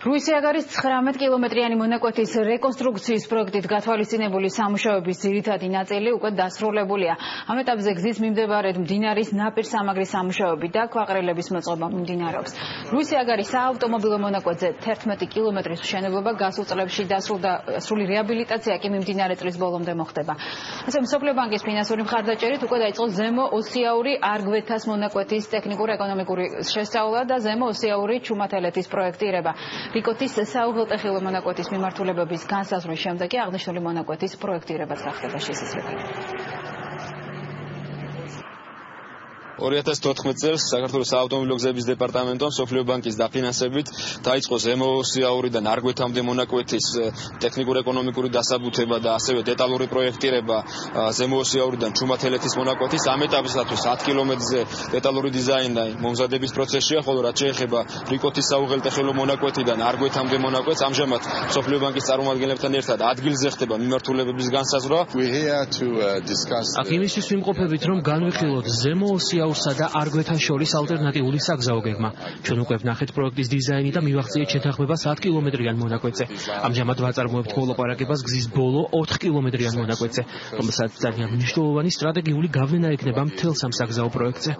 რუისიაგარის 19 კილომეტრიანი მონაკვეთის რეკონსტრუქციის პროექტით გათვალისწინებული სამუშაოების ძირითადი ნაწილი უკვე დასრულებულია. ამ ეტაპზე გზის მიმდებარედ მდინარის ნაპირსამაგრის სამუშაოები და ქვაყრილების მოწყობა მიმდინარეობს. რუისიაგარის საავტომობილო მონაკვეთზე 11 კილომეტრის მშენებლობა გასულ წლებში დასრულდა, სრული რეაბილიტაცია კი მიმდინარე წლის ბოლომდე მოხდება. ასე მსოფლიო ბანკის ფინანსური მხარდაჭერით უკვე დაიწყო ზემო ოსიაური არგვეთას მონაკვეთის ტექნიკურ-ეკონომიკური შესწავლა და ზემო ოსიაური ჩუმათელეთის პროექტირება. რიკოტის საუღელტეხილო მონაკვეთის მიმართულებების განსაზღვრის შემდეგ კი აღნიშნული მონაკვეთის პროექტირებაც გახდება შესაძლებელი. 2014 წელს საქართველოს საავტომობილო გზების დეპარტამენტმა მსოფლიო ბანკის დაფინანსებით დაიწყო ზემო ოსიაურიდან არგვეთამდე მონაკვეთის ტექნიკურ-ეკონომიკური დასაბუთება და ასევე დეტალური პროექტირება ზემო ოსიაურიდან ჩუმათელეთის მონაკვეთის. ამ ეტაპისათვის 10 კილომეტრზე დეტალური დიზაინი და მომზადების პროცესია, ხოლო რაც შეეხება რიკოტის საუღელტეხილო მონაკვეთიდან არგვეთამდე მონაკვეთს, ამჟამად მსოფლიო ბანკის წარმომადგენლებთან ერთად ადგილზე ხდება მიმართულებების განსაზღვრა. აქ იმისთვის ვიმყოფებით, რომ განვიხილოთ ზემო ოსიაურსა და არგვეთას შორის ალტერნატიული საგზაო გეგმა. ჩვენ უკვე ვნახეთ პროექტის დიზაინი და მივახციეთ შეთანხმება 10 კილომეტრიან მონაკვეთზე. ამჟამად ვაწარმოებთ მოლაპარაკებას გზის ბოლო 4 კილომეტრიან მონაკვეთზე, რომელსაც ძალიან მნიშვნელოვანი სტრატეგიული გავლენა ექნება მთელ სამ საგზაო პროექტზე.